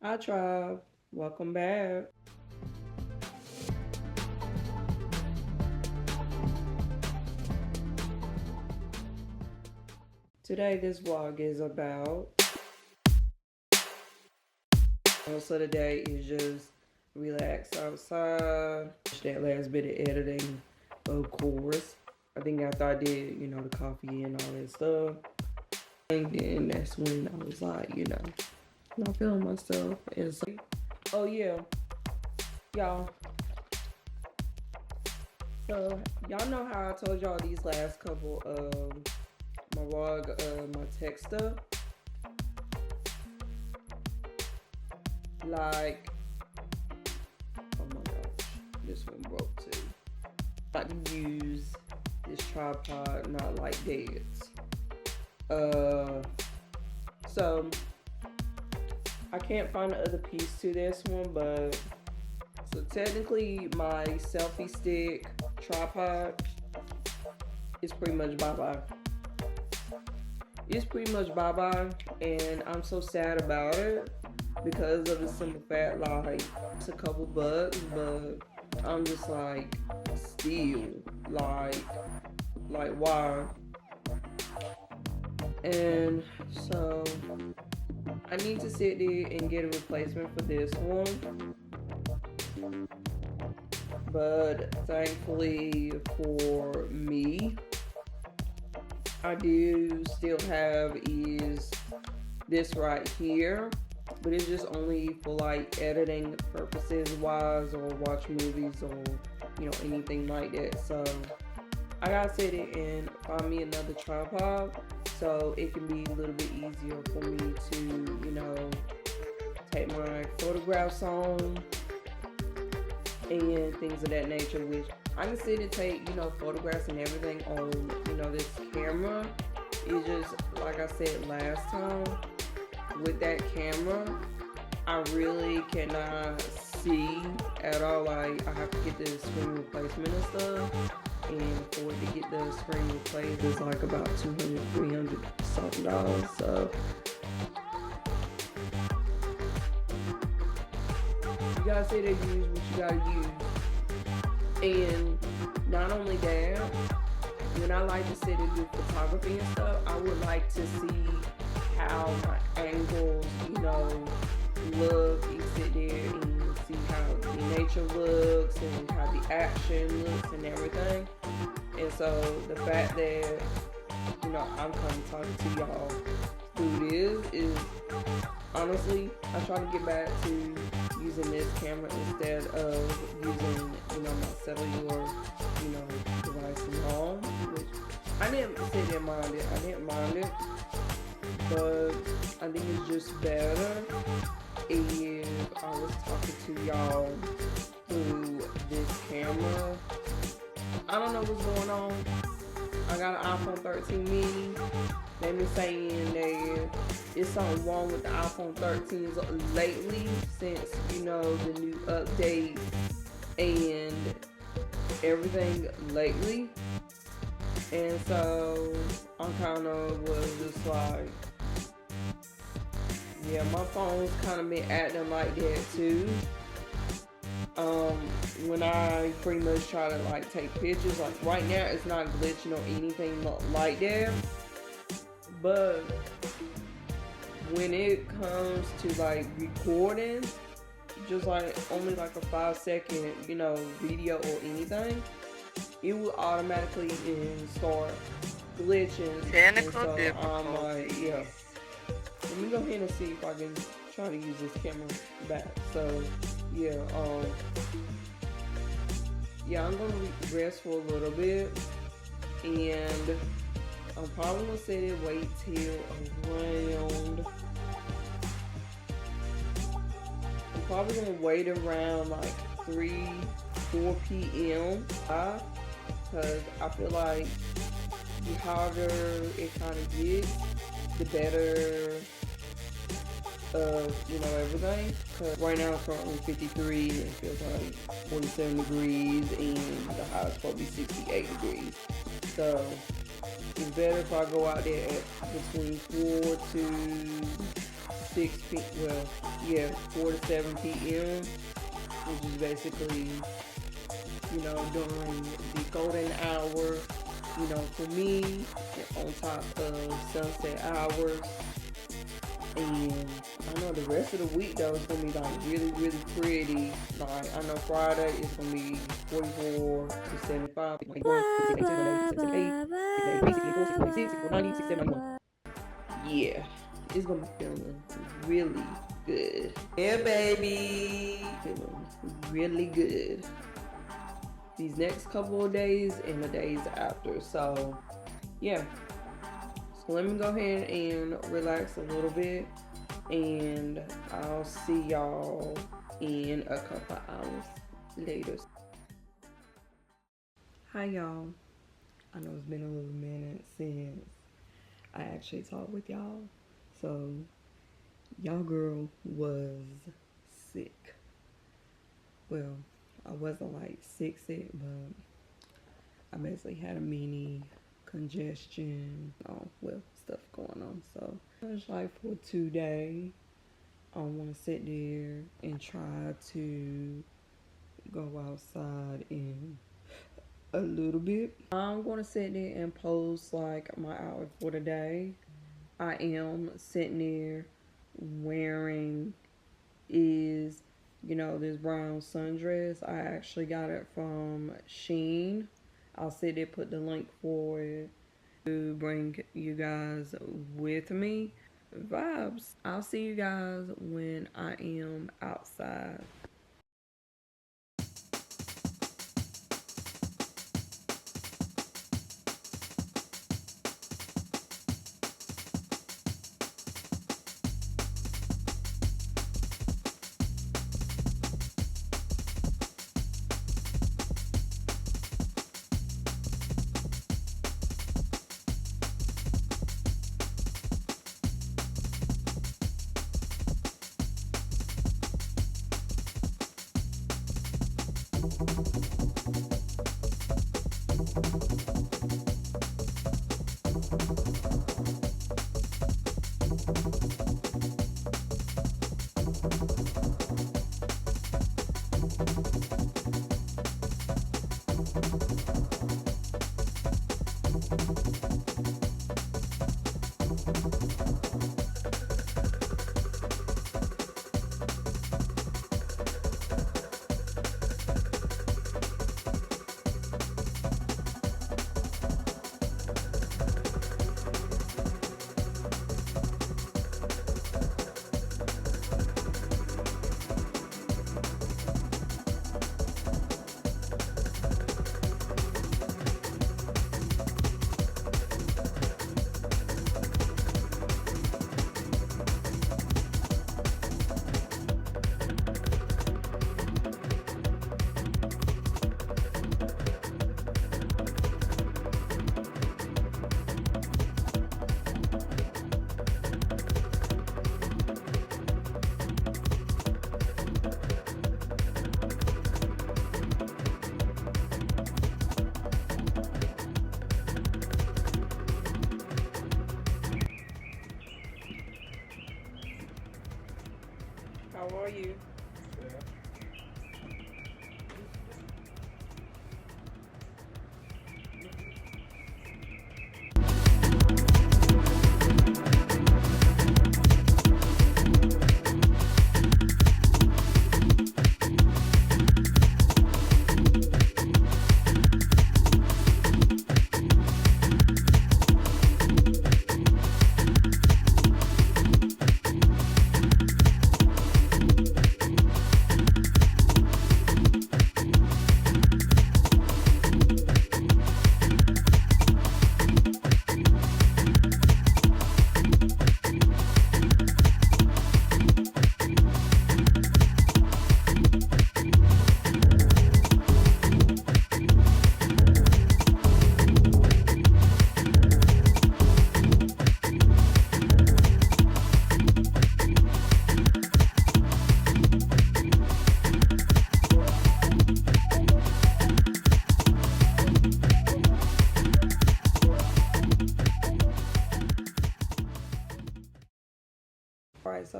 Hi tribe, welcome back. Today this vlog is about, most of the day is just relax outside. That last bit of editing, of course. I think after I did, the coffee and all that stuff. And then that's when I was like, not feeling myself. And so, oh yeah, y'all. So y'all know how I told y'all these last couple of my vlog, my tech stuff. Like, oh my gosh, this one broke too. I like to use this tripod, not like this. So I can't find the other piece to this one, but so technically my selfie stick tripod is pretty much bye-bye. It's pretty much bye-bye, and I'm so sad about it because of the simple fact, like, it's a couple bucks, but I'm just like, still, like why? And so I need to sit there and get a replacement for this one. But thankfully for me, I do still have is this right here, but it's just only for like editing purposes wise, or watch movies, or anything like that. So I gotta sit it and find me another tripod so it can be a little bit easier for me to take my photographs on and things of that nature, which I can sit and take photographs and everything on this camera. It's just like I said last time, with that camera I really cannot see at all. Like, I have to get the screen replacement and stuff, and for it to get the screen replaced is like about $200, $300 something. So you gotta say that you use what you gotta use. And not only that, when I like to sit and do photography and stuff, I would like to see how my angles, look. You sit there and see how the nature looks and how the action looks and everything. And so the fact that, I'm kind of talking to y'all through this is, honestly, I try to get back to using this camera instead of using, my cellular, device from home, which I didn't sit there and mind it. I didn't mind it, but I think it's just better if I was talking to y'all through this camera. I don't know what's going on. I got an iPhone 13 mini. They've been saying that it's something wrong with the iPhone 13s lately since, the new update and everything lately. And so I kind of was just like, yeah, my phone's kind of been acting like that too. When I pretty much try to like take pictures, like right now it's not glitching or anything like that, but when it comes to like recording, just like only like a 5-second video or anything, it will automatically start glitching. Technical so difficulties. I'm like, yeah, let me go ahead and see if I can try to use this camera back. So yeah, I'm gonna rest for a little bit, and I'm probably gonna set it wait till around. I'm probably gonna wait around like 3-4 p.m. Because I feel like the hotter it kind of gets, the better of everything. Because right now it's currently 53 and it feels like 47 degrees, and the high is probably 68 degrees. So it's better if I go out there at between 4 to 6 p. Well, yeah, 4 to 7 p.m., which is basically, you know, during the golden hour, you know, for me, on top of sunset hours. And I know the rest of the week though is gonna be like really, really pretty. Like I know Friday is gonna be 44 to 75. Yeah, it's gonna be feeling really good. Yeah, baby, feeling really good these next couple of days and the days after. So yeah, so let me go ahead and relax a little bit, and I'll see y'all in a couple hours later. Hi y'all, I know it's been a little minute since I actually talked with y'all. So y'all girl was sick. Well, I wasn't like sick, but I basically had a mini congestion, well, stuff going on. So it was like for 2 days, I want to sit there and try to go outside in a little bit. I'm going to sit there and post like my outfit for the day. I am sitting there wearing is, you know, this brown sundress. I actually got it from Shein. I'll sit there, put the link for it to bring you guys with me. Vibes. I'll see you guys when I am outside.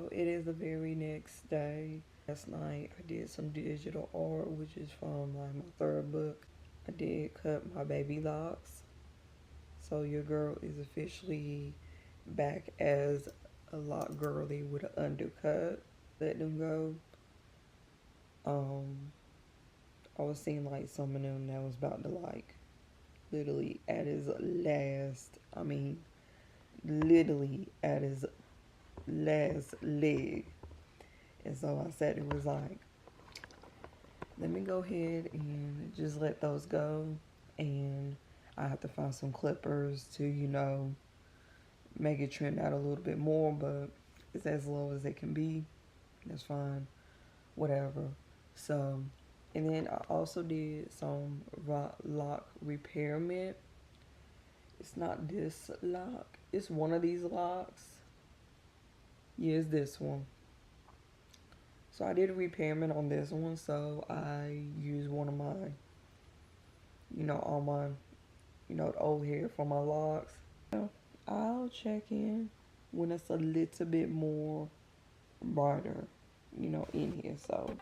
So it is the very next day. Last night I did some digital art, which is from like my third book. I did cut my baby locks. So your girl is officially back as a lock girly with an undercut. Let them go. I was seeing like some of them that was about to like literally at his last, I mean literally at his last leg. And so I said it was like, let me go ahead and just let those go. And I have to find some clippers to, you know, make it trend out a little bit more, but it's as low as it can be. That's fine. Whatever. So, and then I also did some lock repairment. It's not this lock. It's one of these locks. Yeah, it's this one. So I did a repairment on this one. So I used one of my, you know, all my, you know, old hair for my locks. I'll check in when it's a little bit more brighter, you know, in here. So.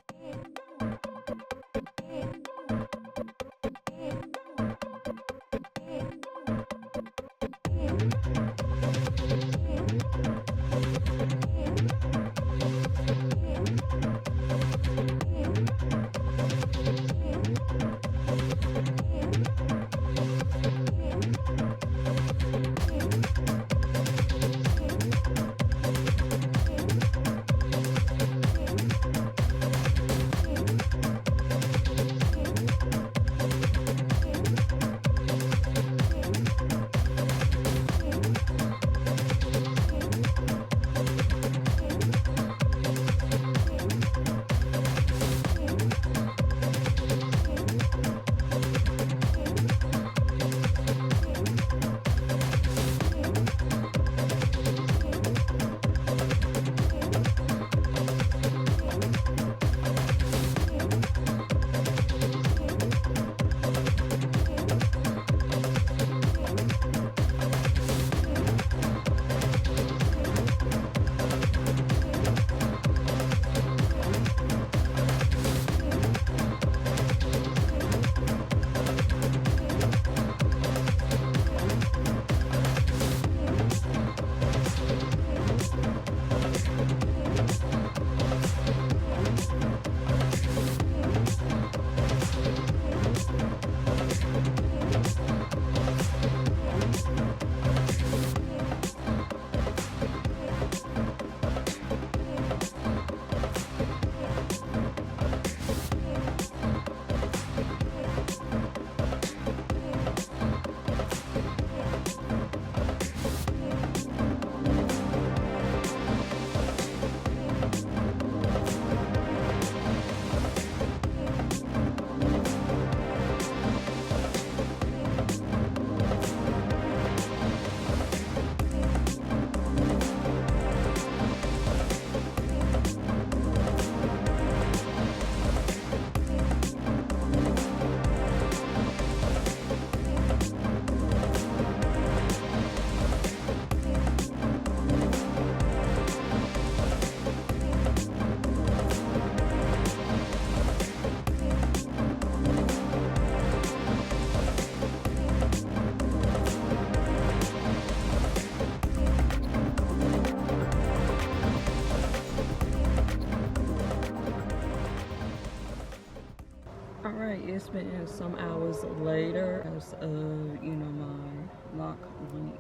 Alright, it's been some hours later as of, you know, my lock length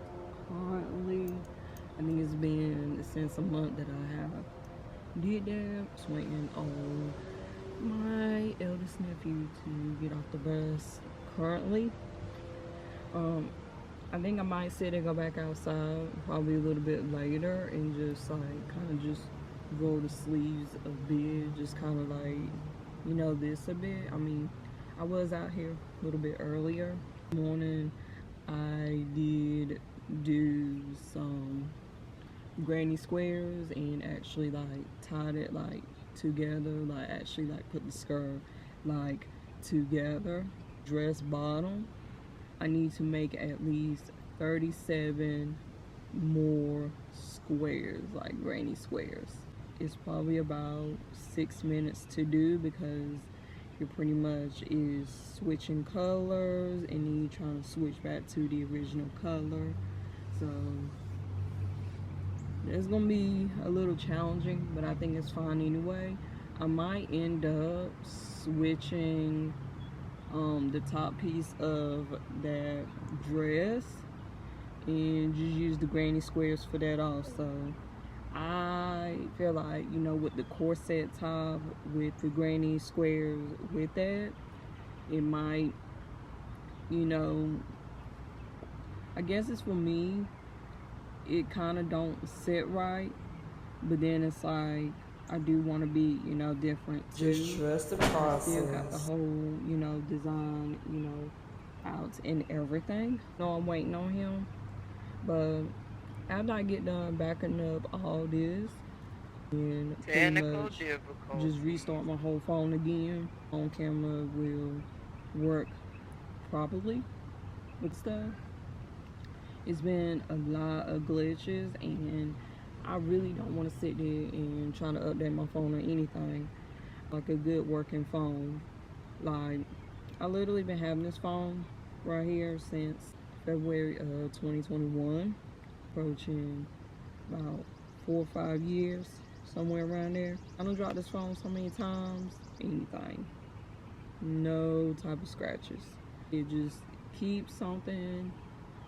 currently. I think it's been since a month that I have did that. Just waiting on my eldest nephew to get off the bus currently. I think I might sit and go back outside probably a little bit later and just like kind of just roll the sleeves a bit, just kind of like, you know, this a bit. I mean, I was out here a little bit earlier. This morning I did do some granny squares and actually like tied it like together, like actually like put the skirt like together. Dress bottom, I need to make at least 37 more squares, like granny squares. is probably about 6 minutes to do because you're pretty much is switching colors and then you're trying to switch back to the original color. So it's gonna be a little challenging, but I think it's fine anyway. I might end up switching the top piece of that dress and just use the granny squares for that also. I feel like, you know, with the corset top, with the granny squares with that, it might, you know, I guess it's for me, it kind of don't sit right, but then it's like, I do want to be, you know, different too. Just trust the process. I still got the whole, you know, design, you know, out and everything. No, I'm waiting on him, but after I get done backing up all this and pretty much just restart my whole phone again, on camera will work properly with stuff. It's been a lot of glitches and I really don't want to sit there and try to update my phone or anything. Like a good working phone. Like, I literally been having this phone right here since February of 2021, approaching about 4 or 5 years, somewhere around there. I done dropped this phone so many times, anything. No type of scratches. It just keeps something.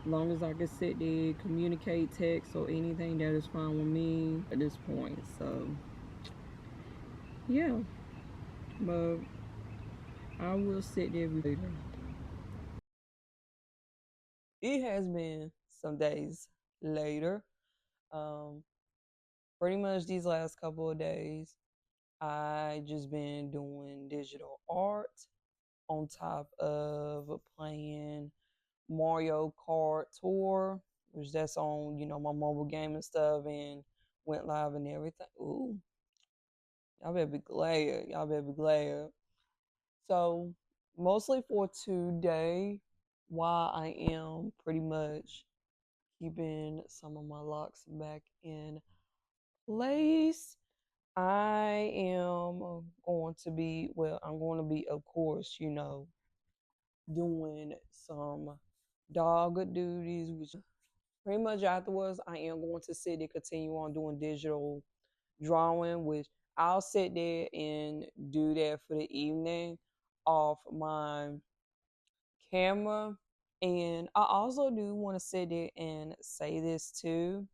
As long as I can sit there, communicate, text, or anything, that is fine with me at this point. So, yeah. But I will sit there later. It has been some days later. Pretty much these last couple of days, I just been doing digital art on top of playing Mario Kart Tour, which that's on, you know, my mobile game and stuff, and went live and everything. Ooh, y'all better be glad. Y'all better be glad. So, mostly for today, while I am pretty much keeping some of my locks back in place, I am going to be, well, I'm going to be, of course, you know, doing some dog duties, which pretty much afterwards, I am going to sit and continue on doing digital drawing, which I'll sit there and do that for the evening off my camera. And I also do want to sit there and say this too.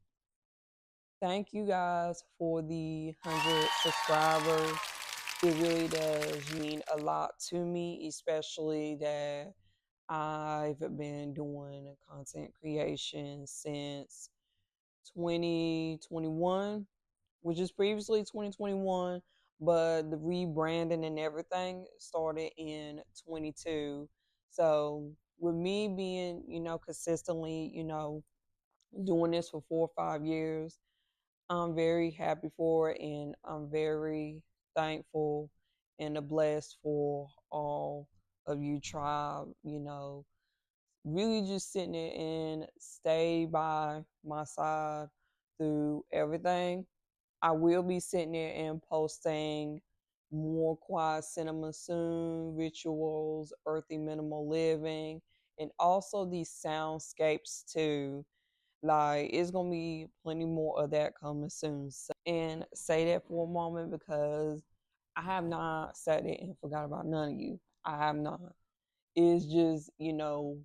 Thank you guys for the 100 subscribers. It really does mean a lot to me, especially that I've been doing content creation since 2021, which is previously 2021, but the rebranding and everything started in 22. So with me being, you know, consistently, you know, doing this for 4 or 5 years, I'm very happy for it and I'm very thankful and blessed for all of you tribe, you know, really just sitting there and stay by my side through everything. I will be sitting there and posting more quiet cinema soon, rituals, earthy minimal living, and also these soundscapes too. Like, it's gonna be plenty more of that coming soon. So, and say that for a moment because I have not sat there and forgot about none of you. I have not. It's just, you know,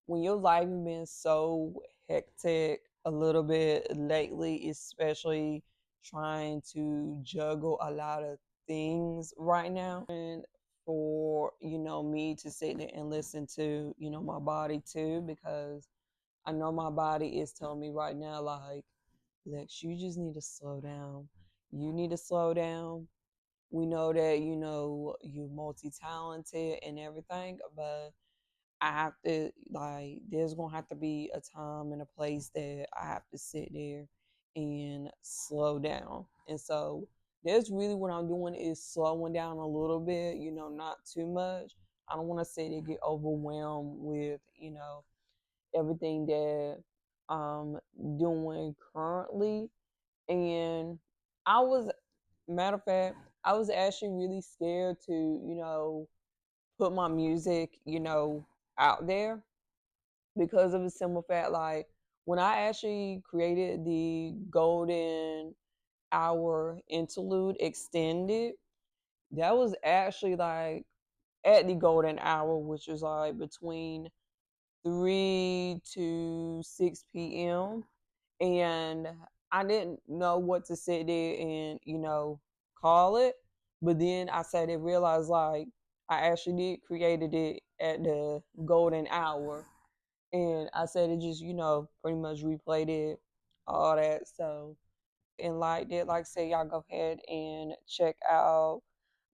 when your life has been so hectic a little bit lately, especially trying to juggle a lot of things right now, and for, you know, me to sit there and listen to, you know, my body too, because I know my body is telling me right now, like, Lex, you just need to slow down. You need to slow down. We know that, you know, you're multi-talented and everything, but I have to, like, there's gonna have to be a time and a place that I have to sit there and slow down. And so that's really what I'm doing, is slowing down a little bit, you know, not too much. I don't want to sit there and get overwhelmed with, you know, everything that I'm doing currently. And I was Matter of fact, I was actually really scared to, put my music, out there because of the simple fact, like, when I actually created the Golden Hour interlude extended, that was actually like at the Golden Hour, which was like between 3 to 6 p.m. And I didn't know what to sit there and, call it. But then I sat there and realized like I actually did created it at the Golden Hour. And I said it just, pretty much replayed it, all that. So, and liked it, like I said, y'all go ahead and check out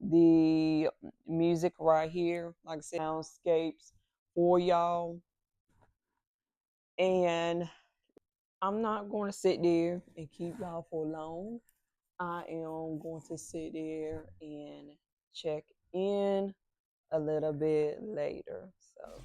the music right here. Like I said, soundscapes for y'all. And I'm not going to sit there and keep y'all for long. I am going to sit there and check in a little bit later. So.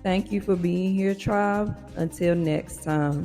Thank you for being here, tribe. Until next time.